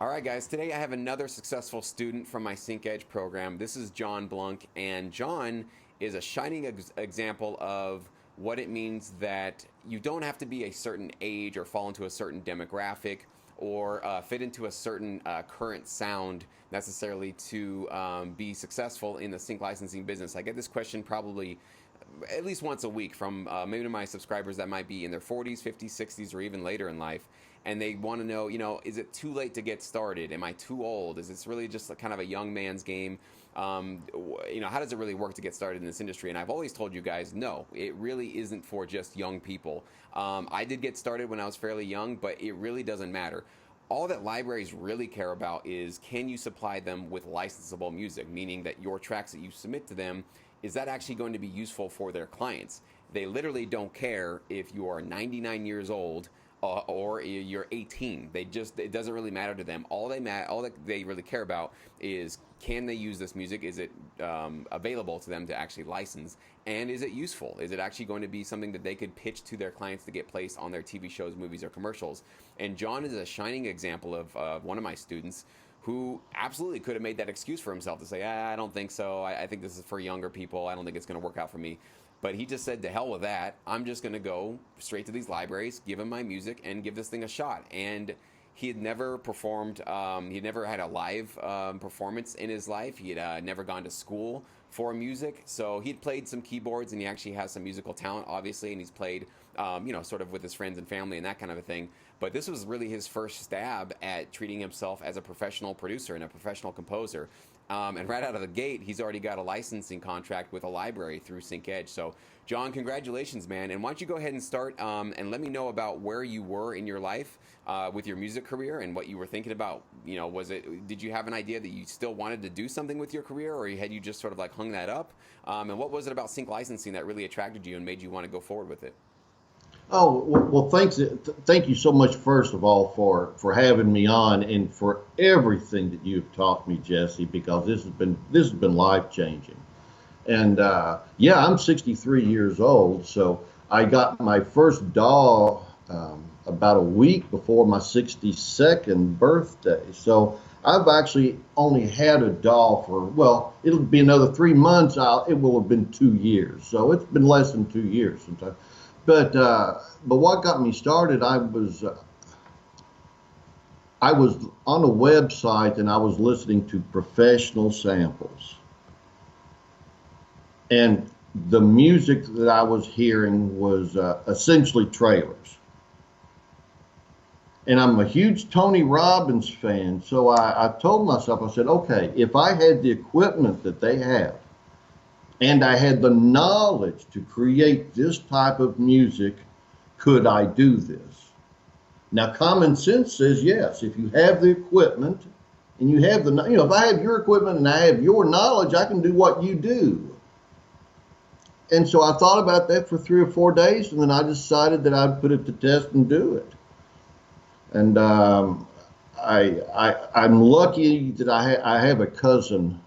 All right, guys, today I have another successful student from my Sync Edge program. This is John Blunk, and John is a shining example of what it means that you don't have to be a certain age or fall into a certain demographic or fit into a certain current sound necessarily to be successful in the sync licensing business. I get this question probably at least once a week from maybe my subscribers that might be in their 40s, 50s, 60s, or even later in life. And they want to know, is it too late to get started? Am I too old? Is this really just kind of a young man's game? How does it really work to get started in this industry? And I've always told you guys, no, it really isn't for just young people. I did get started when I was fairly young, but it really doesn't matter. All that libraries really care about is, can you supply them with licensable music, meaning that your tracks that you submit to them, is that actually going to be useful for their clients? They literally don't care if you are 99 years old or you're 18. It doesn't really matter to them. All that they really care about is, can they use this music? Is it available to them to actually license? And is it useful? Is it actually going to be something that they could pitch to their clients to get placed on their TV shows, movies, or commercials? And John is a shining example of one of my students who absolutely could have made that excuse for himself to say, I don't think so. I think this is for younger people. I don't think it's going to work out for me. But he just said, to hell with that. I'm just going to go straight to these libraries, give him my music, and give this thing a shot. And he had never performed, he had never had a live performance in his life. He had never gone to school for music. So he'd played some keyboards, and he actually has some musical talent, obviously. And he's played, sort of with his friends and family and that kind of a thing. But this was really his first stab at treating himself as a professional producer and a professional composer. And right out of the gate, he's already got a licensing contract with a library through Sync Edge. So, John, congratulations, man. And why don't you go ahead and start and let me know about where you were in your life with your music career and what you were thinking about. Did you have an idea that you still wanted to do something with your career, or had you just sort of like hung that up? And what was it about sync licensing that really attracted you and made you want to go forward with it? Oh, well, thanks. Thank you so much, first of all, for having me on and for everything that you've taught me, Jesse, because this has been life changing. And yeah, I'm 63 years old, so I got my first DAW about a week before my 62nd birthday. So I've actually only had a DAW for, well, it'll be another 3 months. It will have been 2 years. So it's been less than 2 years since but what got me started, I was on a website and I was listening to professional samples, and the music that I was hearing was essentially trailers. And I'm a huge Tony Robbins fan, so I told myself, I said, okay, if I had the equipment that they have, and I had the knowledge to create this type of music, could I do this? Now, common sense says yes. If you have the equipment and you have if I have your equipment and I have your knowledge, I can do what you do. And so I thought about that for 3 or 4 days, and then I decided that I'd put it to test and do it. And I'm lucky that I have a cousin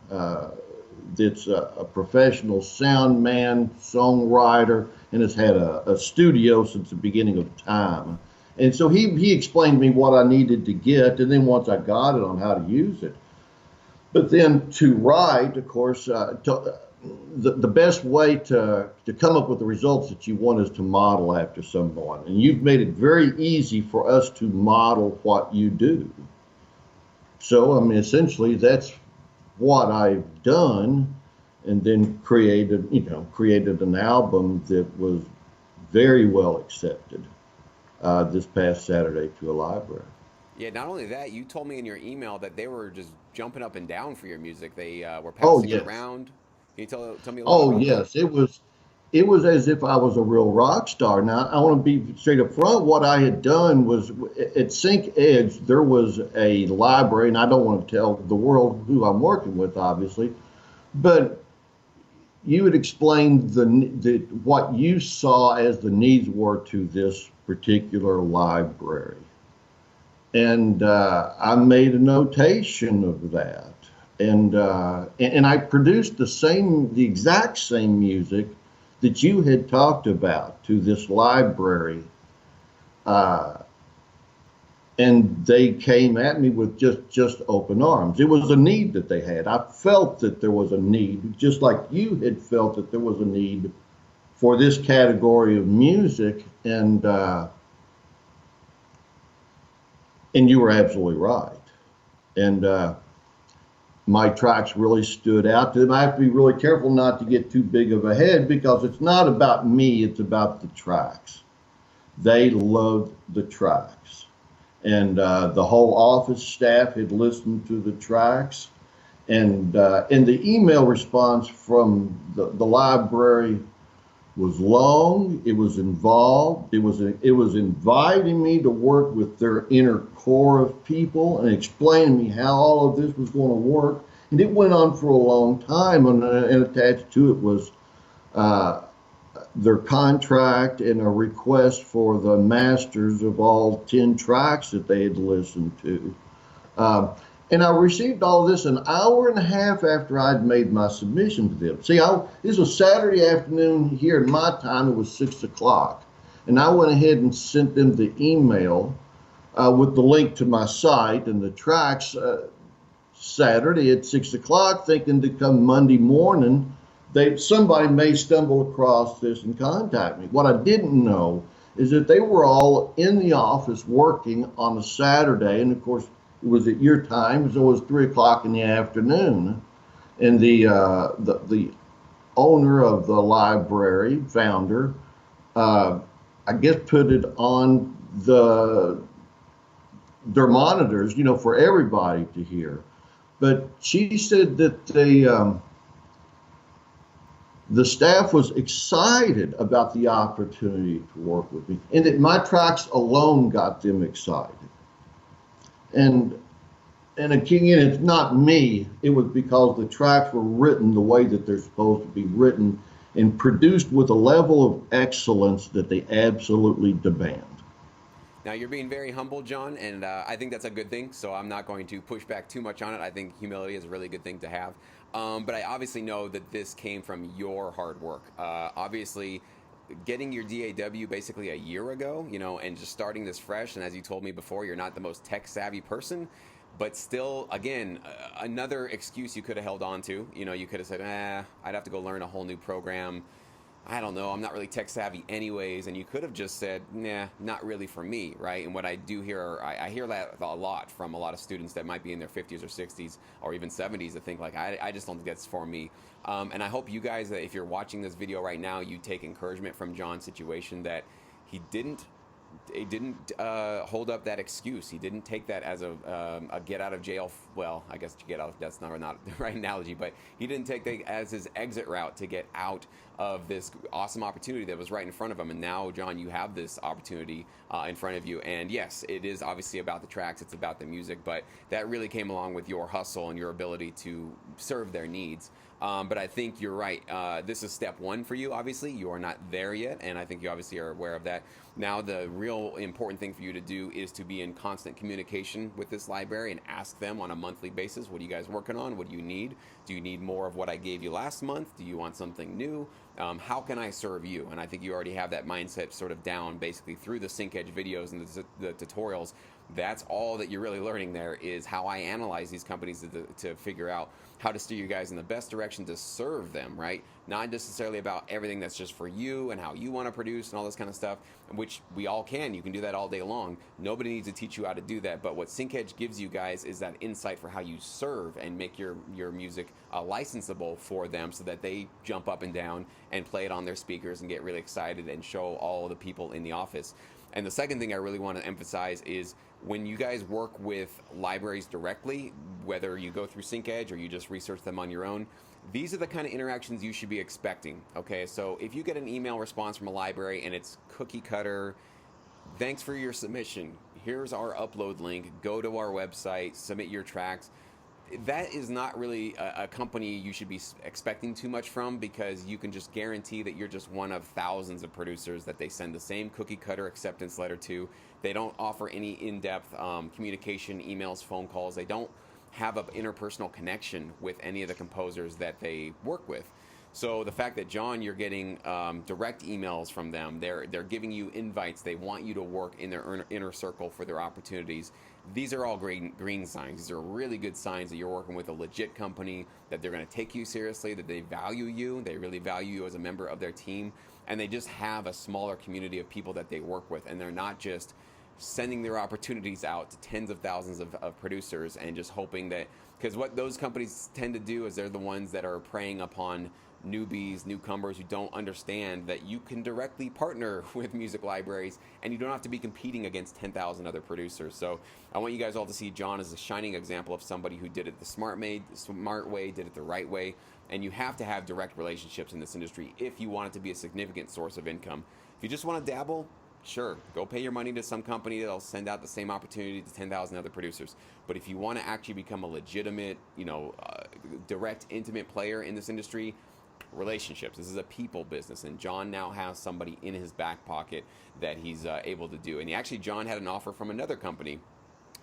that's a professional sound man, songwriter, and has had a studio since the beginning of time. And so he explained to me what I needed to get, and then once I got it, on how to use it. But then to write, of course, the best way to come up with the results that you want is to model after someone. And you've made it very easy for us to model what you do. So, I mean, essentially, that's what I've done, and then created an album that was very well accepted this past Saturday to a library. Yeah, not only that, you told me in your email that they were just jumping up and down for your music. They were Oh passing it yes, around. Can you tell me a little bit oh about that? yes, it was as if I was a real rock star. Now, I want to be straight up front. What I had done was, at Sync Edge, there was a library, and I don't want to tell the world who I'm working with, obviously, but you had explained what you saw as the needs were to this particular library. And I made a notation of that. And I produced the exact same music that you had talked about to this library and they came at me with just open arms. It was a need that they had. I felt that there was a need, just like you had felt that there was a need for this category of music, and you were absolutely right. And my tracks really stood out to them. I have to be really careful not to get too big of a head because it's not about me, it's about the tracks. They loved the tracks. And the whole office staff had listened to the tracks. And the email response from the library was long. It was involved. It was inviting me to work with their inner core of people and explaining to me how all of this was going to work. And it went on for a long time. And attached to it was uh, their contract and a request for the masters of all 10 tracks that they had listened to. Um, and I received all this an hour and a half after I'd made my submission to them. See, this was Saturday afternoon here in my time. It was 6 o'clock. And I went ahead and sent them the email with the link to my site and the tracks Saturday at 6 o'clock, thinking to come Monday morning, somebody may stumble across this and contact me. What I didn't know is that they were all in the office working on a Saturday, and of course, it was at your time, so it was 3 o'clock in the afternoon. And the owner of the library, founder, I guess put it on their monitors, for everybody to hear. But she said that the staff was excited about the opportunity to work with me, and that my tracks alone got them excited. And again, it's not me. It was because the tracks were written the way that they're supposed to be written and produced with a level of excellence that they absolutely demand. Now, you're being very humble, John, and I think that's a good thing, so I'm not going to push back too much on it. I think humility is a really good thing to have. But I obviously know that this came from your hard work. Obviously, getting your DAW basically a year ago, and just starting this fresh, and as you told me before, you're not the most tech-savvy person, but still, again, another excuse you could have held on to. You could have said, I'd have to go learn a whole new program. I don't know, I'm not really tech savvy anyways, and you could have just said, nah, not really for me, right? And what I do hear, I hear that a lot from a lot of students that might be in their 50s or 60s or even 70s that think like, I just don't think that's for me. And I hope you guys, if you're watching this video right now, you take encouragement from John's situation that he didn't hold up that excuse. He didn't take that as a get out of jail. Well, I guess to get out, that's not the right analogy, but he didn't take that as his exit route to get out of this awesome opportunity that was right in front of him. And now, John, you have this opportunity in front of you. And yes, it is obviously about the tracks. It's about the music, but that really came along with your hustle and your ability to serve their needs. But I think you're right. This is step one for you, obviously. You are not there yet, and I think you obviously are aware of that. Now, the real important thing for you to do is to be in constant communication with this library and ask them on a monthly basis, what are you guys working on? What do you need? Do you need more of what I gave you last month? Do you want something new? How can I serve you? And I think you already have that mindset sort of down basically through the Sync Edge videos and the tutorials. That's all that you're really learning there is how I analyze these companies to figure out how to steer you guys in the best direction to serve them, right? Not necessarily about everything that's just for you and how you want to produce and all this kind of stuff, which we all can. You can do that all day long. Nobody needs to teach you how to do that. But what Sync Edge gives you guys is that insight for how you serve and make your music licensable for them so that they jump up and down and play it on their speakers and get really excited and show all the people in the office. And the second thing I really want to emphasize is when you guys work with libraries directly, whether you go through Sync Edge or you just research them on your own, these are the kind of interactions you should be expecting. Okay, so if you get an email response from a library and it's cookie cutter, thanks for your submission, here's our upload link, go to our website, submit your tracks. That is not really a company you should be expecting too much from, because you can just guarantee that you're just one of thousands of producers that they send the same cookie cutter acceptance letter to. They don't offer any in-depth communication, emails, phone calls. They don't have an interpersonal connection with any of the composers that they work with. So the fact that, John, you're getting direct emails from them, they're giving you invites, they want you to work in their inner circle for their opportunities. These are all green signs. These are really good signs that you're working with a legit company, that they're going to take you seriously, that they value you, they really value you as a member of their team, and they just have a smaller community of people that they work with, and they're not just sending their opportunities out to tens of thousands of producers and just hoping that, because what those companies tend to do is they're the ones that are preying upon newbies, newcomers who don't understand that you can directly partner with music libraries and you don't have to be competing against 10,000 other producers. So I want you guys all to see John as a shining example of somebody who did it the smart way, did it the right way. And you have to have direct relationships in this industry if you want it to be a significant source of income. If you just want to dabble, sure, go pay your money to some company that'll send out the same opportunity to 10,000 other producers. But if you want to actually become a legitimate, direct, intimate player in this industry, relationships. This is a people business, and John now has somebody in his back pocket that he's able to do. And John had an offer from another company.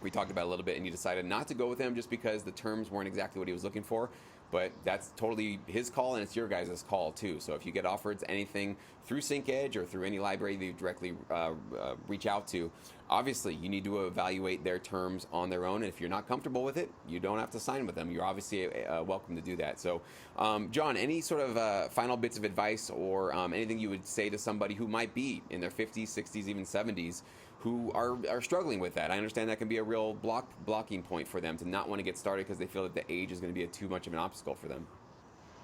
We talked about it a little bit, and he decided not to go with him just because the terms weren't exactly what he was looking for. But that's totally his call, and it's your guys' call too. So if you get offered anything through SyncEdge or through any library that you directly reach out to, obviously you need to evaluate their terms on their own. And if you're not comfortable with it, you don't have to sign with them. You're obviously welcome to do that. So, John, any sort of final bits of advice or anything you would say to somebody who might be in their 50s, 60s, even 70s, who are struggling with that? I understand that can be a real blocking point for them to not want to get started because they feel that the age is going to be too much of an obstacle for them.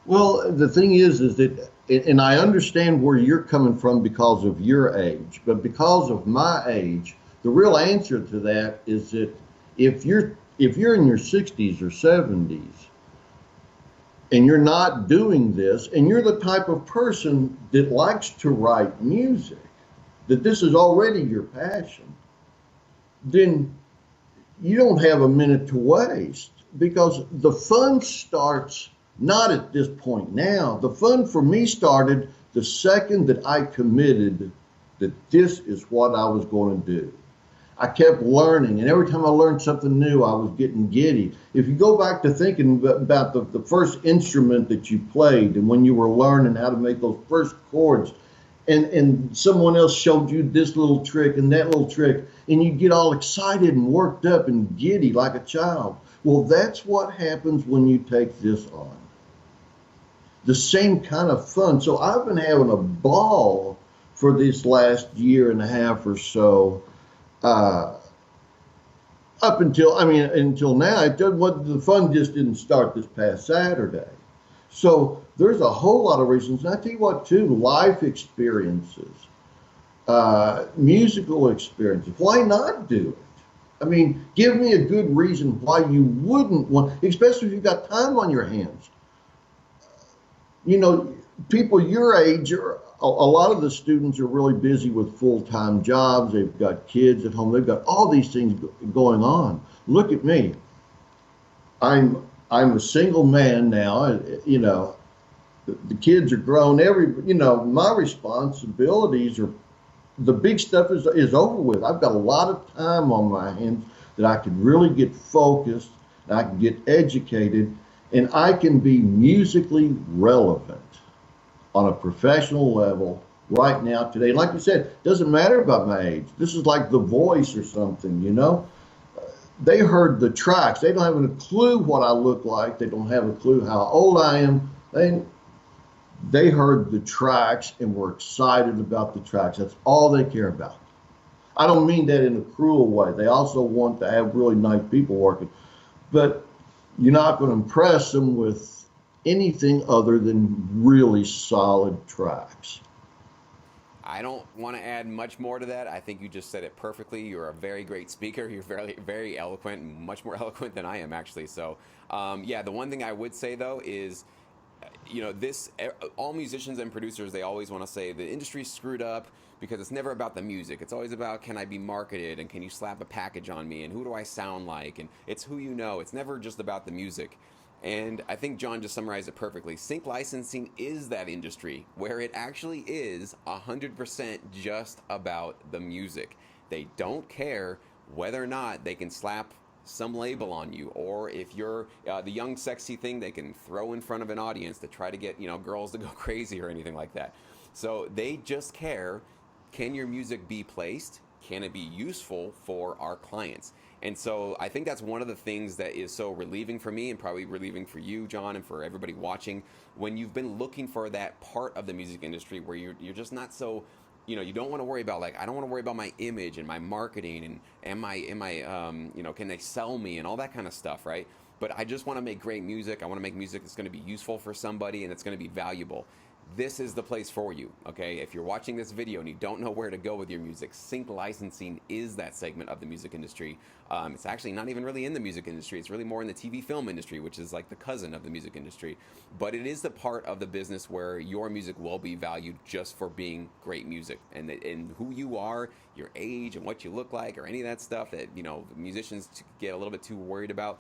Well, the thing is that, and I understand where you're coming from because of your age, but because of my age, the real answer to that is that if you're in your 60s or 70s and you're not doing this, and you're the type of person that likes to write music, that this is already your passion, then you don't have a minute to waste, because the fun starts not at this point now. The fun for me started the second that I committed that this is what I was going to do. I kept learning, and every time I learned something new, I was getting giddy. If you go back to thinking about the first instrument that you played, and when you were learning how to make those first chords, and someone else showed you this little trick and that little trick, and you get all excited and worked up and giddy like a child. Well, that's what happens when you take this on. The same kind of fun. So I've been having a ball for this last year and a half or so, until now. The fun just didn't start this past Saturday. So there's a whole lot of reasons. And I tell you what, too, life experiences, musical experiences. Why not do it? I mean, give me a good reason why you wouldn't want, especially if you've got time on your hands. People your age, a lot of the students are really busy with full-time jobs. They've got kids at home. They've got all these things going on. Look at me. I'm a single man now. The kids are grown. My responsibilities are, the big stuff is over with. I've got a lot of time on my hands that I can really get focused, and I can get educated, and I can be musically relevant on a professional level right now today. Like you said, it doesn't matter about my age. This is like The Voice or something, They heard the tracks. They don't have a clue what I look like. They don't have a clue how old I am. They heard the tracks and were excited about the tracks. That's all they care about. I don't mean that in a cruel way. They also want to have really nice people working. But you're not going to impress them with anything other than really solid tracks. I don't want to add much more to that. I think you just said it perfectly. You're a very great speaker. You're very, very eloquent, much more eloquent than I am, actually. So, the one thing I would say, though, is, all musicians and producers, they always want to say the industry's screwed up because it's never about the music. It's always about, can I be marketed, and can you slap a package on me, and who do I sound like, and it's who you know. It's never just about the music. And I think John just summarized it perfectly. Sync licensing is that industry where it actually is 100% just about the music. They don't care whether or not they can slap some label on you, or if you're the young sexy thing they can throw in front of an audience to try to get girls to go crazy or anything like that. So they just care, can your music be placed? Can it be useful for our clients? And so I think that's one of the things that is so relieving for me, and probably relieving for you, John, and for everybody watching, when you've been looking for that part of the music industry where you're just not so, you don't want to worry about, like, I don't want to worry about my image and my marketing and can they sell me and all that kind of stuff, right? But I just want to make great music. I want to make music that's going to be useful for somebody and it's going to be valuable. This is the place for you, okay? If you're watching this video and you don't know where to go with your music, sync licensing is that segment of the music industry. It's actually not even really in the music industry. It's really more in the TV film industry, which is like the cousin of the music industry. But it is the part of the business where your music will be valued just for being great music. And who you are, your age, and what you look like, or any of that stuff that, musicians get a little bit too worried about,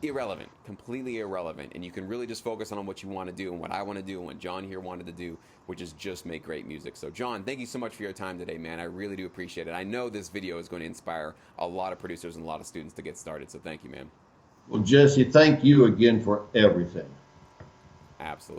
irrelevant, completely irrelevant. And you can really just focus on what you want to do and what I want to do and what John here wanted to do, which is just make great music. So John, thank you so much for your time today, man. I really do appreciate it. I know this video is going to inspire a lot of producers and a lot of students to get started. So thank you, man. Well, Jesse, thank you again for everything. Absolutely.